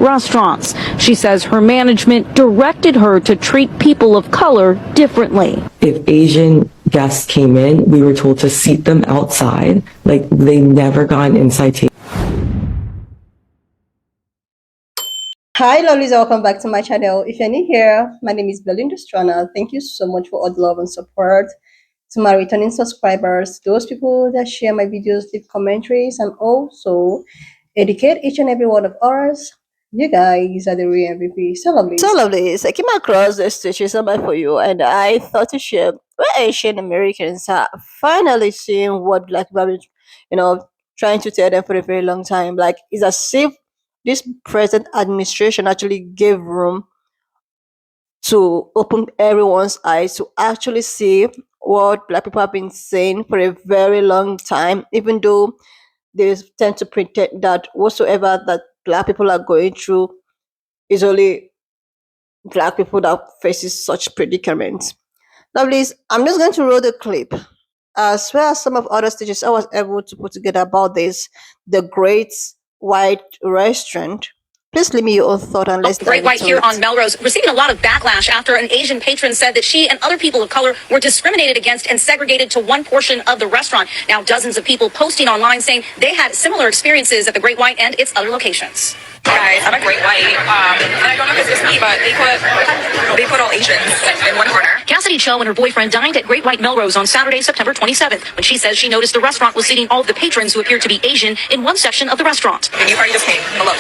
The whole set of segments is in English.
restaurants. She says her management directed her to treat people of color differently. If Asian guests came in, we were told to seat them outside. Like, they never got an inside table. Hi lovelies, welcome back to my channel. If you're new here, my name is Belinda Strana. Thank you so much for all the love and support. To my returning subscribers, those people that share my videos, leave commentaries, and also educate each and every one of us. You guys are the real MVP. So lovelies, I came across this situation somewhere for you, and I thought to share where Asian Americans are finally seeing what Black people have been, trying to tell them for a very long time. Like, it's as if this present administration actually gave room to open everyone's eyes to actually see what Black people have been saying for a very long time, even though they tend to pretend that whatsoever that Black people are going through is only Black people that faces such predicaments. Lovelies, I'm just going to roll the clip as well as some of other stages I was able to put together about this, the Great White Restaurant. Please leave me your own thought and let's Great White here on Melrose, receiving a lot of backlash after an Asian patron said that she and other people of color were discriminated against and segregated to one portion of the restaurant. Now, dozens of people posting online saying they had similar experiences at the Great White and its other locations. Guys, I'm a Great White, and I don't know if it's just me, but they put all Asians in one corner. Cassidy Cho and her boyfriend dined at Great White Melrose on Saturday, September 27th, when she says she noticed the restaurant was seating all of the patrons who appeared to be Asian in one section of the restaurant. And you already just came. Hello.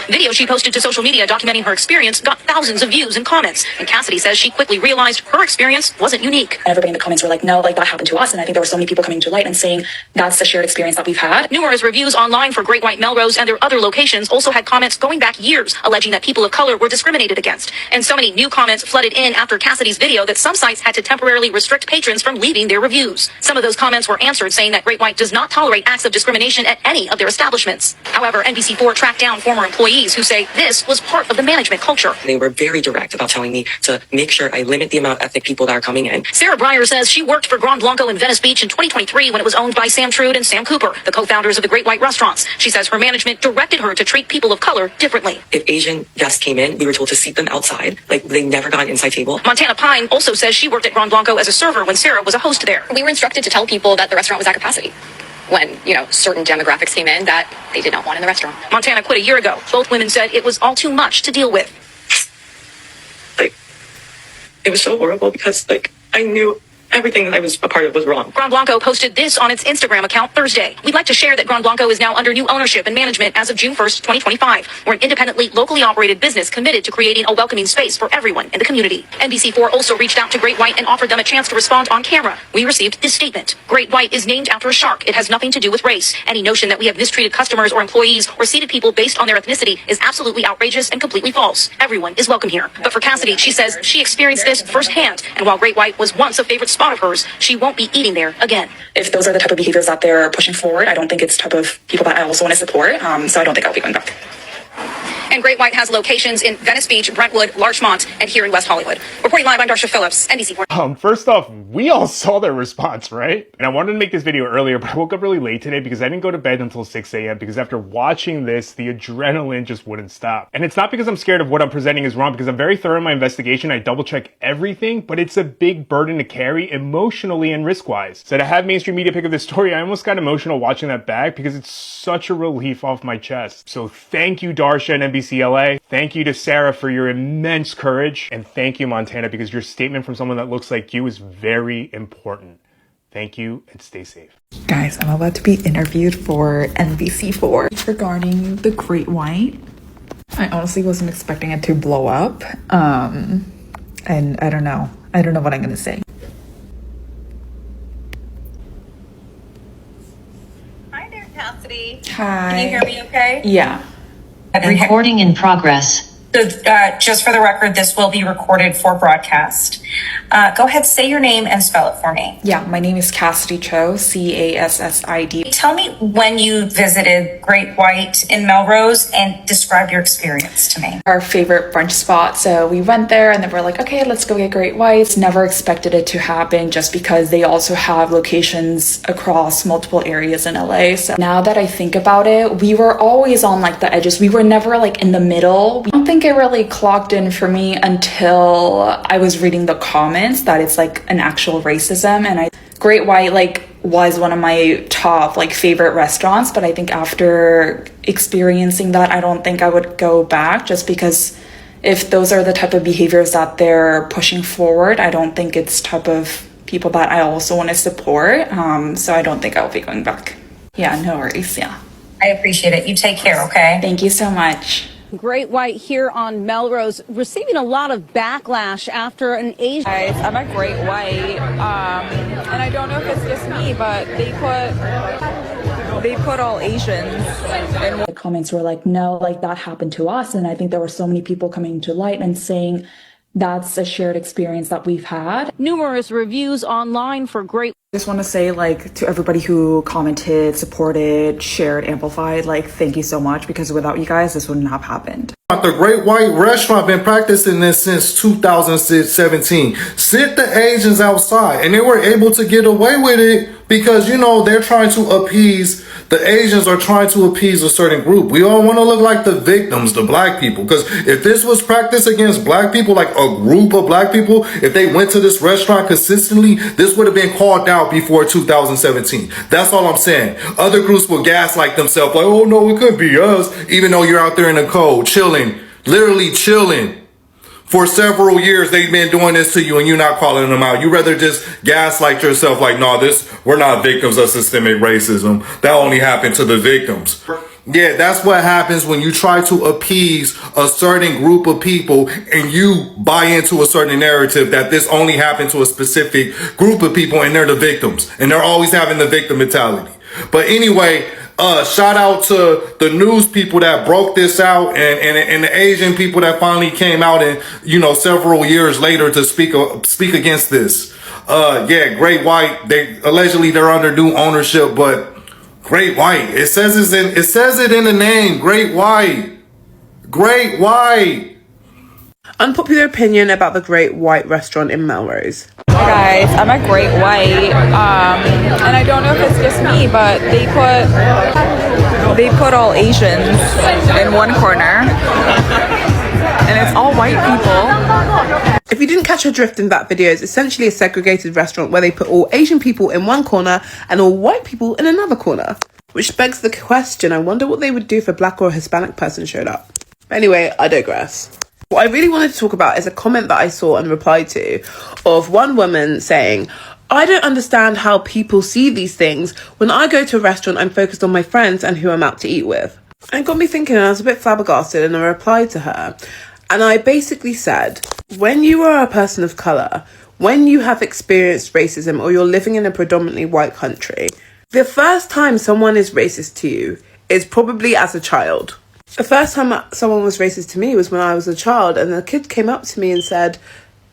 Video she posted to social media documenting her experience got thousands of views and comments, and Cassidy says she quickly realized her experience wasn't unique. Everybody in the comments were like, no, like that happened to us, and I think there were so many people coming to light and saying that's the shared experience that we've had. Numerous reviews online for Great White Melrose and their other locations also had comments going back years alleging that people of color were discriminated against, and so many new comments flooded in after Cassidy's video that some sites had to temporarily restrict patrons from leaving their reviews. Some of those comments were answered saying that Great White does not tolerate acts of discrimination at any of their establishments. However, NBC4 tracked down former employees who say this was part of the management culture. They were very direct about telling me to make sure I limit the amount of ethnic people that are coming in. Sarah Breyer says she worked for Grand Blanco in Venice Beach in 2023 when it was owned by Sam Trude and Sam Cooper, the co-founders of the Great White Restaurants. She says her management directed her to treat people of color differently. If Asian guests came in, we were told to seat them outside. Like, they never got an inside table. Montana Pine also says she worked at Grand Blanco as a server when Sarah was a host there. We were instructed to tell people that the restaurant was at capacity when, certain demographics came in that they did not want in the restaurant. Montana quit a year ago. Both women said it was all too much to deal with. Like, it was so horrible because, like, I knew everything that I was a part of was wrong. Grand Blanco posted this on its Instagram account Thursday. We'd like to share that Grand Blanco is now under new ownership and management as of June 1st, 2025. We're an independently, locally operated business committed to creating a welcoming space for everyone in the community. NBC4 also reached out to Great White and offered them a chance to respond on camera. We received this statement. Great White is named after a shark. It has nothing to do with race. Any notion that we have mistreated customers or employees or seated people based on their ethnicity is absolutely outrageous and completely false. Everyone is welcome here. But for Cassidy, she says she experienced this firsthand. And while Great White was once a favorite spot of hers, she won't be eating there again. If those are the type of behaviors that they're pushing forward, I don't think it's the type of people that I also want to support. So I don't think I'll be going back. And Great White has locations in Venice Beach, Brentwood, Larchmont, and here in West Hollywood. Reporting live, I'm Darcia Phillips, NBC4. First off, we all saw their response, right? And I wanted to make this video earlier, but I woke up really late today because I didn't go to bed until 6 a.m. because after watching this, the adrenaline just wouldn't stop. And it's not because I'm scared of what I'm presenting is wrong, because I'm very thorough in my investigation. I double check everything, but it's a big burden to carry emotionally and risk-wise. So to have mainstream media pick up this story, I almost got emotional watching that back because it's such a relief off my chest. So thank you, Darcia and NBC LA. Thank you to Sarah for your immense courage. And thank you, Montana, because your statement from someone that looks like you is very important. Thank you and stay safe. Guys, I'm about to be interviewed for NBC4 regarding the Great White. I honestly wasn't expecting it to blow up. And I don't know. I don't know what I'm going to say. Hi there, Cassidy. Hi. Can you hear me okay? Yeah. Recording in progress. So just for the record, this will be recorded for broadcast. Go ahead, say your name and spell it for me. Yeah, my name is Cassidy Cho, Cassid. Tell me when you visited Great White in Melrose and describe your experience to me. Our favorite brunch spot. So we went there and then we're like, okay, let's go get Great Whites. Never expected it to happen just because they also have locations across multiple areas in LA. So now that I think about it, we were always on like the edges. We were never like in the middle. I don't think it really clocked in for me until I was reading the comments that it's like an actual racism. And Great White like was one of my top like favorite restaurants, but I think after experiencing that, I don't think I would go back, just because if those are the type of behaviors that they're pushing forward, I don't think it's type of people that I also want to support. So I don't think I'll be going back. Yeah, no worries. Yeah, I appreciate it. You take care, okay? thank you so much. Great White here on Melrose receiving a lot of backlash after an Asian. Guys, I'm at Great White, and I don't know if it's just me, but they put all Asians in. The comments were like, no, like that happened to us. And I think there were so many people coming to light and saying that's a shared experience that we've had. Numerous reviews online for Great. I just want to say, like, to everybody who commented, supported, shared, amplified, like, thank you so much, because without you guys, this wouldn't have happened. The Great White Restaurant been practicing this since 2017. Sent the Asians outside, and they were able to get away with it because, you know, they're trying to appease, the Asians are trying to appease a certain group. We all want to look like the victims, the black people. Because if this was practiced against black people, like a group of black people, if they went to this restaurant consistently, this would have been called out before 2017. That's all I'm saying. Other groups will gaslight themselves like, oh no, it could be us, even though you're out there in the cold, chilling, literally chilling. For several years, they've been doing this to you and you're not calling them out. You rather just gaslight yourself like, no, we're not victims of systemic racism. That only happened to the victims. Yeah, that's what happens when you try to appease a certain group of people and you buy into a certain narrative that this only happened to a specific group of people and they're the victims. And they're always having the victim mentality. But anyway, shout out to the news people that broke this out and the Asian people that finally came out and, you know, several years later to speak against this. Yeah, Great White, they're under new ownership, but Great White, it says it in the name, Great White. Great White. Unpopular opinion about the Great White restaurant in Melrose. Guys, I'm at Great White, and I don't know if it's just me, but they put all Asians in one corner, and it's all white people. If you didn't catch a drift in that video, it's essentially a segregated restaurant where they put all Asian people in one corner and all white people in another corner. Which begs the question, I wonder what they would do if a black or a Hispanic person showed up. Anyway, I digress. What I really wanted to talk about is a comment that I saw and replied to of one woman saying, I don't understand how people see these things. When I go to a restaurant, I'm focused on my friends and who I'm out to eat with. And it got me thinking, and I was a bit flabbergasted, and I replied to her. And I basically said, when you are a person of colour, when you have experienced racism or you're living in a predominantly white country, the first time someone is racist to you is probably as a child. The first time someone was racist to me was when I was a child, and the kid came up to me and said,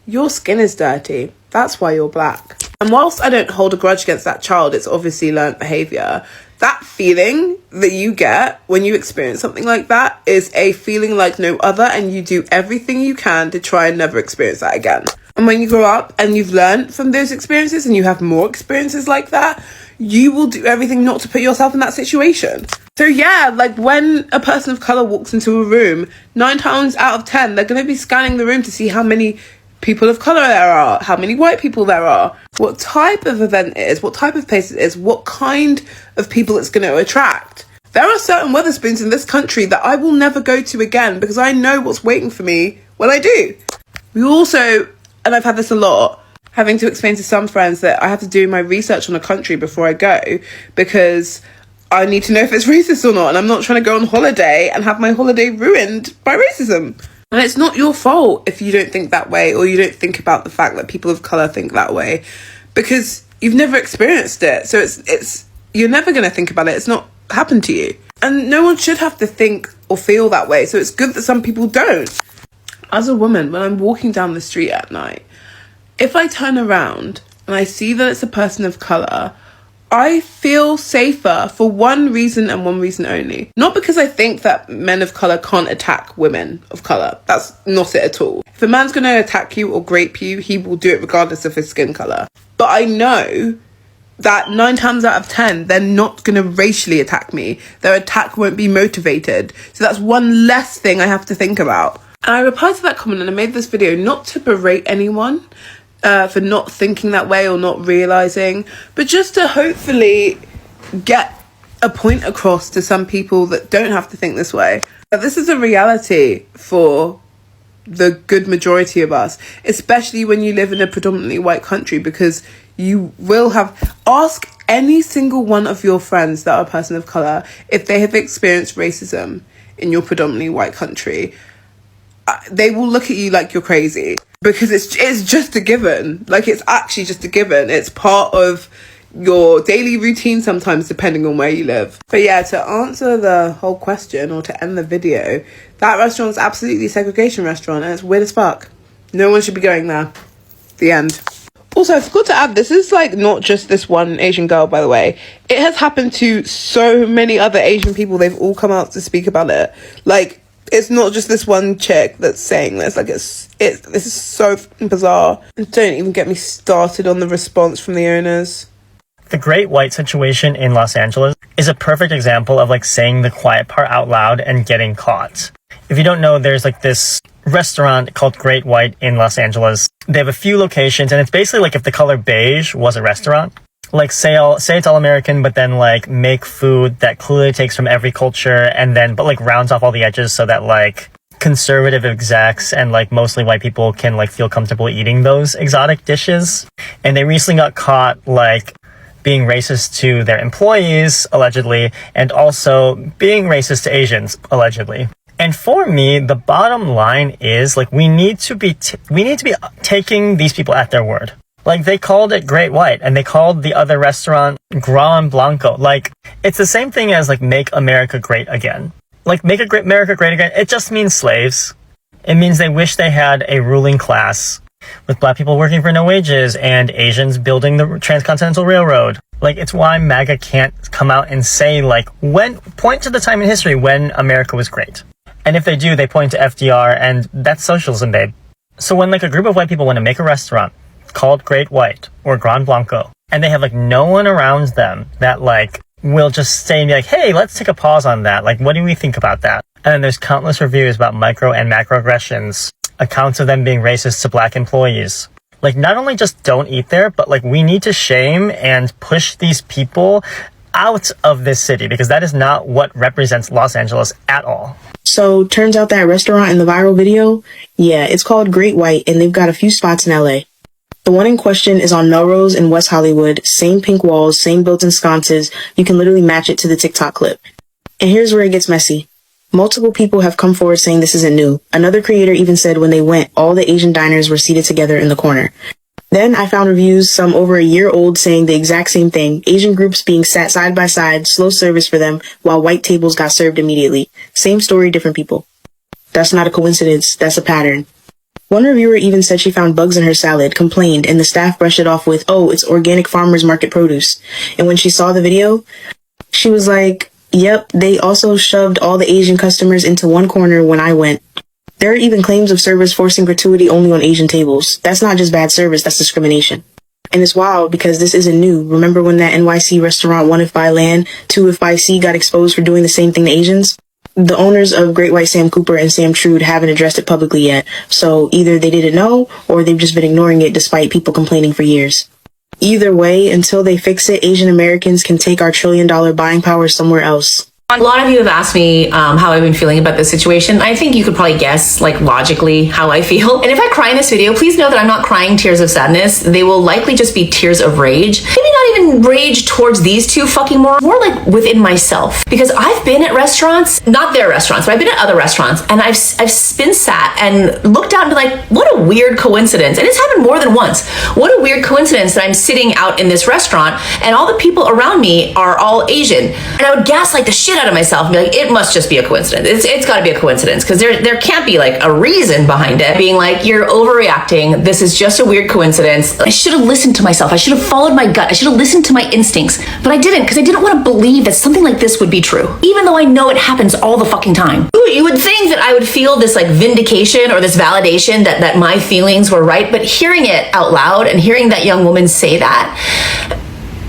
your skin is dirty, that's why you're black. And whilst I don't hold a grudge against that child, it's obviously learnt behaviour. That feeling that you get when you experience something like that is a feeling like no other, and you do everything you can to try and never experience that again. And when you grow up and you've learned from those experiences and you have more experiences like that, you will do everything not to put yourself in that situation. So yeah, like when a person of colour walks into a room, 9 times out of 10, they're going to be scanning the room to see how many people of colour there are, how many white people there are, what type of event it is, what type of place it is, what kind of people it's going to attract. There are certain Wetherspoons in this country that I will never go to again because I know what's waiting for me when I do. We also, and I've had this a lot, having to explain to some friends that I have to do my research on a country before I go because I need to know if it's racist or not, and I'm not trying to go on holiday and have my holiday ruined by racism. And it's not your fault if you don't think that way or you don't think about the fact that people of colour think that way because you've never experienced it. So it's you're never going to think about it. It's not happened to you. And no one should have to think or feel that way. So it's good that some people don't. As a woman, when I'm walking down the street at night, if I turn around and I see that it's a person of colour, I feel safer for one reason and one reason only. Not because I think that men of colour can't attack women of colour. That's not it at all. If a man's going to attack you or grape you, he will do it regardless of his skin colour. But I know that 9 times out of 10, they're not going to racially attack me. Their attack won't be motivated. So that's one less thing I have to think about. And I replied to that comment and I made this video not to berate anyone for not thinking that way or not realising, but just to hopefully get a point across to some people that don't have to think this way. But this is a reality for the good majority of us, especially when you live in a predominantly white country, because you will have... Ask any single one of your friends that are a person of colour if they have experienced racism in your predominantly white country. They will look at you like you're crazy, because it's just a given. Like, it's actually just a given. It's part of your daily routine sometimes, depending on where you live. But yeah, to answer the whole question, or to end the video, that restaurant's absolutely a segregation restaurant, and it's weird as fuck. No one should be going there. The end. Also, I forgot to add, this is like not just this one Asian girl, by the way. It has happened to so many other Asian people. They've all come out to speak about it. Like, it's not just this one chick that's saying this. Like, this is so bizarre. And don't even get me started on the response from the owners. The Great White situation in Los Angeles is a perfect example of like saying the quiet part out loud and getting caught. If you don't know, there's like this restaurant called Great White in Los Angeles. They have a few locations, and it's basically like if the color beige was a restaurant. Like say it's all American, but then like make food that clearly takes from every culture, and then but like rounds off all the edges so that like conservative execs and like mostly white people can like feel comfortable eating those exotic dishes. And they recently got caught like being racist to their employees, allegedly, and also being racist to Asians, allegedly. And for me, the bottom line is like we need to be taking these people at their word. Like, they called it Great White, and they called the other restaurant Gran Blanco. Like, it's the same thing as, like, Make America Great Again. Like, America Great Again, it just means slaves. It means they wish they had a ruling class with black people working for no wages and Asians building the Transcontinental Railroad. Like, it's why MAGA can't come out and say, like, point to the time in history when America was great. And if they do, they point to FDR, and that's socialism, babe. So when, like, a group of white people want to make a restaurant called Great White or Gran Blanco, and they have like no one around them that like will just say and be like, hey, let's take a pause on that. Like, what do we think about that? And then there's countless reviews about micro and macroaggressions, accounts of them being racist to black employees. Like, not only just don't eat there, but like we need to shame and push these people out of this city, because that is not what represents Los Angeles at all. So turns out that restaurant in the viral video, yeah, it's called Great White, and they've got a few spots in LA. The one in question is on Melrose in West Hollywood. Same pink walls, same built-in sconces. You can literally match it to the TikTok clip. And here's where it gets messy. Multiple people have come forward saying this isn't new. Another creator even said when they went, all the Asian diners were seated together in the corner. Then I found reviews, some over a year old, saying the exact same thing. Asian groups being sat side by side, slow service for them, while white tables got served immediately. Same story, different people. That's not a coincidence. That's a pattern. One reviewer even said she found bugs in her salad, complained, and the staff brushed it off with, oh, it's organic farmers market produce. And when she saw the video, she was like, yep, they also shoved all the Asian customers into one corner when I went. There are even claims of servers forcing gratuity only on Asian tables. That's not just bad service, that's discrimination. And it's wild because this isn't new. Remember when that NYC restaurant, One If by Land, Two If by Sea, got exposed for doing the same thing to Asians? The owners of Great White, Sam Cooper and Sam Trude, haven't addressed it publicly yet. So either they didn't know, or they've just been ignoring it despite people complaining for years. Either way, until they fix it, Asian Americans can take our $1 trillion buying power somewhere else. A lot of you have asked me how I've been feeling about this situation. I think you could probably guess, like, logically how I feel. And if I cry in this video, please know that I'm not crying tears of sadness. They will likely just be tears of rage. Maybe not not even rage towards these two fucking morons, more like within myself. Because I've been at restaurants, not their restaurants, but I've been at other restaurants, and I've been sat and looked out and been like, what a weird coincidence. And it's happened more than once. What a weird coincidence that I'm sitting out in this restaurant and all the people around me are all Asian. And I would gaslight the shit out of myself and be like, it must just be a coincidence. It's gotta be a coincidence, because there can't be like a reason behind it. Being like, you're overreacting. This is just a weird coincidence. I should have listened to myself. I should have followed my gut. I should have listened to my instincts, but I didn't, because I didn't want to believe that something like this would be true, even though I know it happens all the fucking time. You would think that I would feel this like vindication or this validation that my feelings were right, but hearing it out loud and hearing that young woman say that,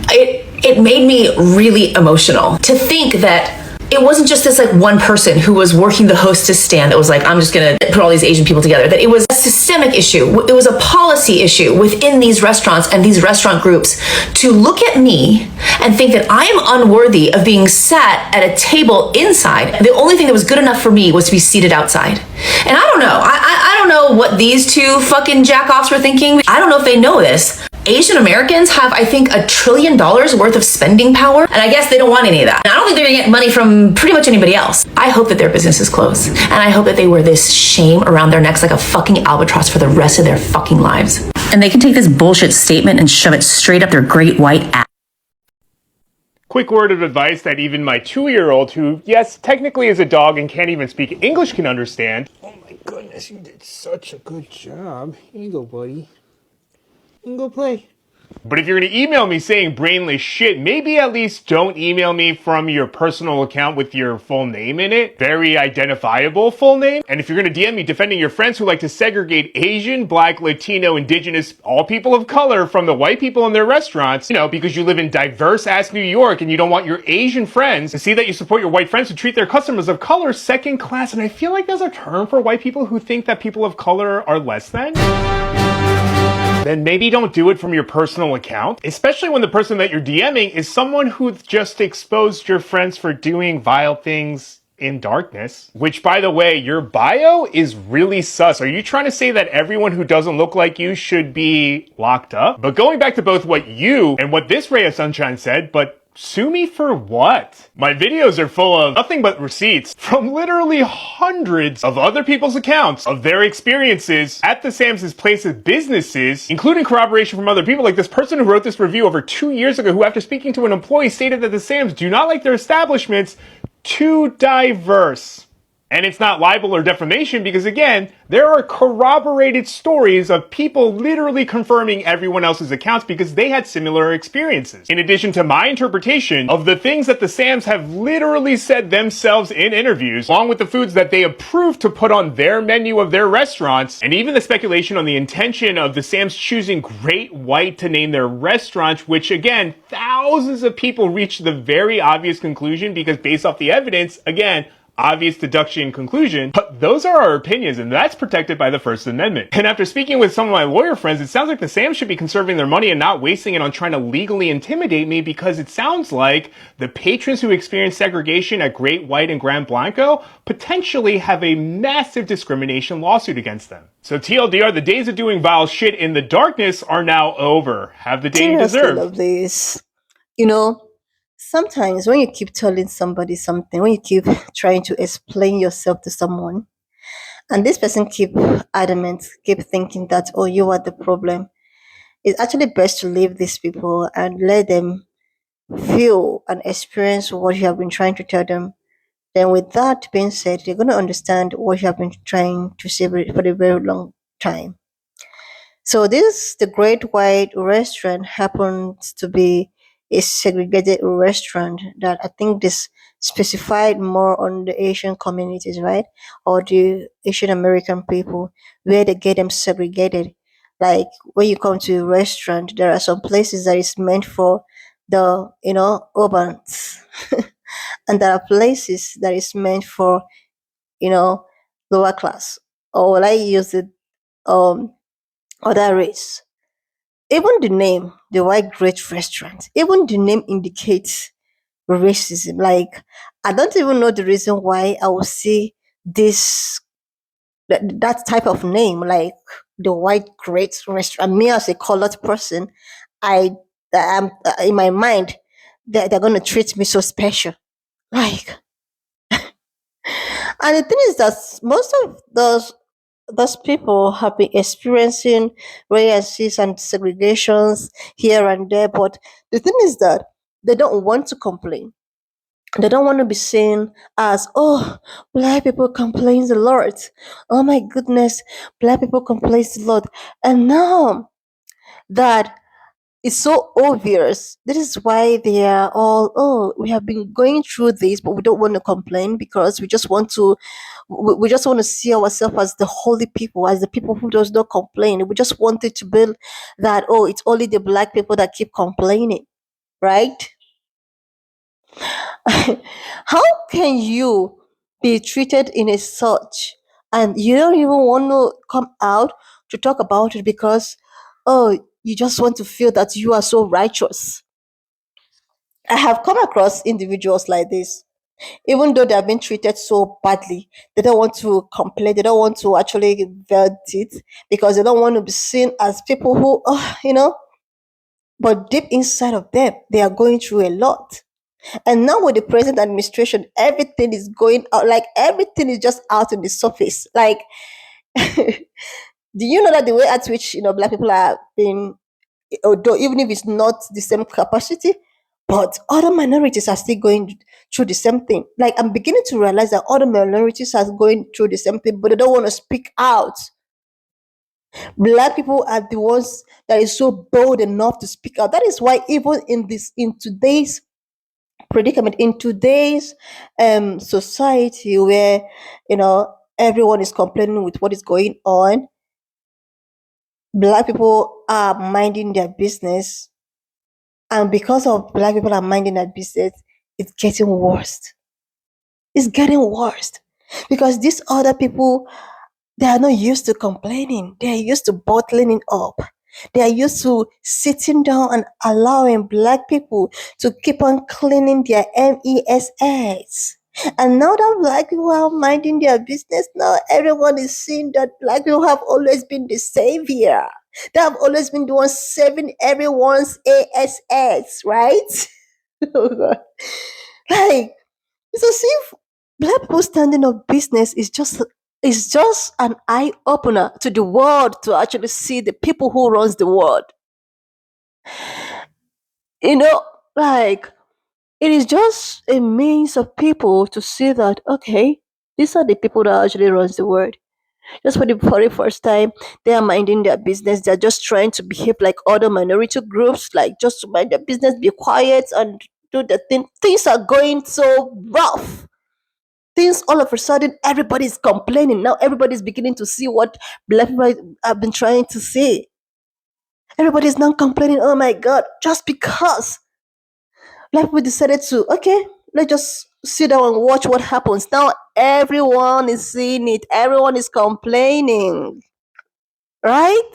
it made me really emotional to think that it wasn't just this like one person who was working the hostess stand that was like, I'm just gonna put all these Asian people together, that it was a systemic issue. It was a policy issue within these restaurants and these restaurant groups to look at me and think that I am unworthy of being sat at a table inside. The only thing that was good enough for me was to be seated outside. And I don't know. I don't know what these two fucking jackoffs were thinking. I don't know if they know this. Asian Americans have, I think, $1 trillion worth of spending power, and I guess they don't want any of that. And I don't think they're gonna get money from pretty much anybody else. I hope that their businesses close, and I hope that they wear this shame around their necks like a fucking albatross for the rest of their fucking lives. And they can take this bullshit statement and shove it straight up their great white ass. Quick word of advice that even my 2-year-old, who, yes, technically is a dog and can't even speak English, can understand. Oh my goodness, you did such a good job. Here you go, buddy. You can go play. But if you're going to email me saying brainless shit, maybe at least don't email me from your personal account with your full name in it. Very identifiable full name. And if you're going to DM me defending your friends who like to segregate Asian, Black, Latino, Indigenous, all people of color from the white people in their restaurants, you know, because you live in diverse-ass New York and you don't want your Asian friends to see that you support your white friends to treat their customers of color second class. And I feel like there's a term for white people who think that people of color are less than. Then maybe don't do it from your personal account, especially when the person that you're DMing is someone who just exposed your friends for doing vile things in darkness. Which, by the way, your bio is really sus. Are you trying to say that everyone who doesn't look like you should be locked up? But going back to both what you and what this ray of sunshine said, but sue me for what? My videos are full of nothing but receipts from literally hundreds of other people's accounts of their experiences at the Sam's Place's businesses, including corroboration from other people, like this person who wrote this review over 2 years ago, who after speaking to an employee stated that the Sam's do not like their establishments too diverse. And it's not libel or defamation because, again, there are corroborated stories of people literally confirming everyone else's accounts because they had similar experiences. In addition to my interpretation of the things that the Sam's have literally said themselves in interviews, along with the foods that they approved to put on their menu of their restaurants, and even the speculation on the intention of the Sam's choosing Great White to name their restaurant, which, again, thousands of people reached the very obvious conclusion because based off the evidence, again, obvious deduction conclusion, but those are our opinions and that's protected by the First Amendment. And after speaking with some of my lawyer friends, it sounds like the Sam's should be conserving their money and not wasting it on trying to legally intimidate me, because it sounds like the patrons who experience segregation at Great White and Gran Blanco potentially have a massive discrimination lawsuit against them. So TLDR, the days of doing vile shit in the darkness are now over. Have the day you deserve. Love this. You know, sometimes when you keep telling somebody something, when you keep trying to explain yourself to someone, and this person keep adamant, keep thinking that, oh, you are the problem, it's actually best to leave these people and let them feel and experience what you have been trying to tell them. Then with that being said, they're going to understand what you have been trying to say for a very long time. So the Great White Restaurant happens to be a segregated restaurant that I think this specified more on the Asian communities, right? Or the Asian American people, where they get them segregated. Like when you come to a restaurant, there are some places that is meant for the, urbans. And there are places that is meant for, lower class. Or will I use it other race? Even the name, the White Great Restaurant, even the name indicates racism. Like, I don't even know the reason why I will see that type of name, like the White Great Restaurant. Me as a colored person, I that I'm in my mind that they're going to treat me so special. Like, and the thing is that most of those people have been experiencing races and segregations here and there, but the thing is that they don't want to complain. They don't want to be seen as, oh, black people complain a lot. Oh my goodness, black people complain a lot. And now that it's so obvious, this is why they are all, oh, we have been going through this, but we don't want to complain because we just want to, we just want to see ourselves as the holy people, as the people who does not complain. We just wanted to build that, oh, it's only the black people that keep complaining, right? How can you be treated in a such and you don't even want to come out to talk about it because, oh, you just want to feel that you are so righteous? I have come across individuals like this. Even though they have been treated so badly, they don't want to complain. They don't want to actually vent it because they don't want to be seen as people who, but deep inside of them, they are going through a lot. And now with the present administration, everything is going out, like everything is just out on the surface. Like, do you know that the way at which black people are being, although even if it's not the same capacity, but other minorities are still going through the same thing. Like, I'm beginning to realize that other minorities are going through the same thing, but they don't want to speak out. Black people are the ones that is so bold enough to speak out. That is why even in today's predicament, in today's society where everyone is complaining with what is going on, black people are minding their business, and because of black people are minding their business, it's getting worse. It's getting worse because these other people, they are not used to complaining. They are used to bottling it up. They are used to sitting down and allowing black people to keep on cleaning their messes. And now that black people are minding their business, now everyone is seeing that black people have always been the savior. They have always been the ones saving everyone's ass, right? Oh God. Like, it's as if black people standing up business is just an eye opener to the world to actually see the people who runs the world. Like, it is just a means of people to see that, okay, these are the people that actually runs the world. Just for the very first time, they are minding their business. They're just trying to behave like other minority groups, like just to mind their business, be quiet and do the thing. Things are going so rough. Things all of a sudden, everybody's complaining. Now everybody's beginning to see what black people have been trying to say. Everybody's now complaining, oh my God, just because black people decided to, okay, let's just sit down and watch what happens. Now everyone is seeing it. Everyone is complaining. Right?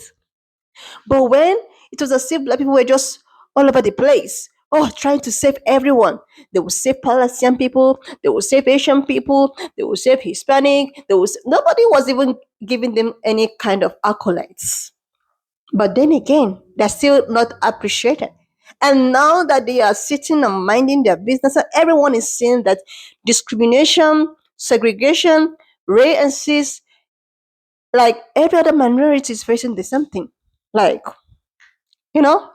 But when it was as if black people were just all over the place, oh, trying to save everyone. They will save Palestinian people, they will save Asian people, they will save Hispanic, nobody was even giving them any kind of accolades. But then again, they're still not appreciated. And now that they are sitting and minding their business, everyone is seeing that discrimination, segregation, race, like every other minority is facing the same thing. Like, you know?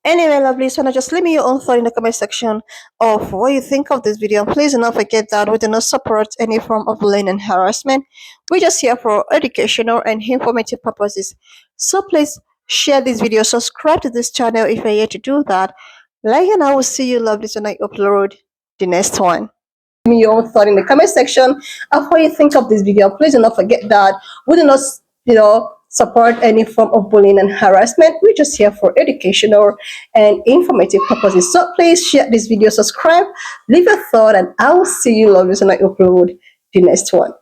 Anyway, lovely, so now just leave me your own thought in the comment section of what you think of this video. Please do not forget that we do not support any form of bullying and harassment. We're just here for educational and informative purposes. So please share this video, subscribe to this channel if you're yet to do that. Like, and I will see you, lovely, when I upload the next one. Leave me your own thought in the comment section of what you think of this video. Please do not forget that we do not, support any form of bullying and harassment. We're just here for educational and informative purposes. So please share this video, subscribe, leave a thought, and I will see you, lovely, when I upload the next one.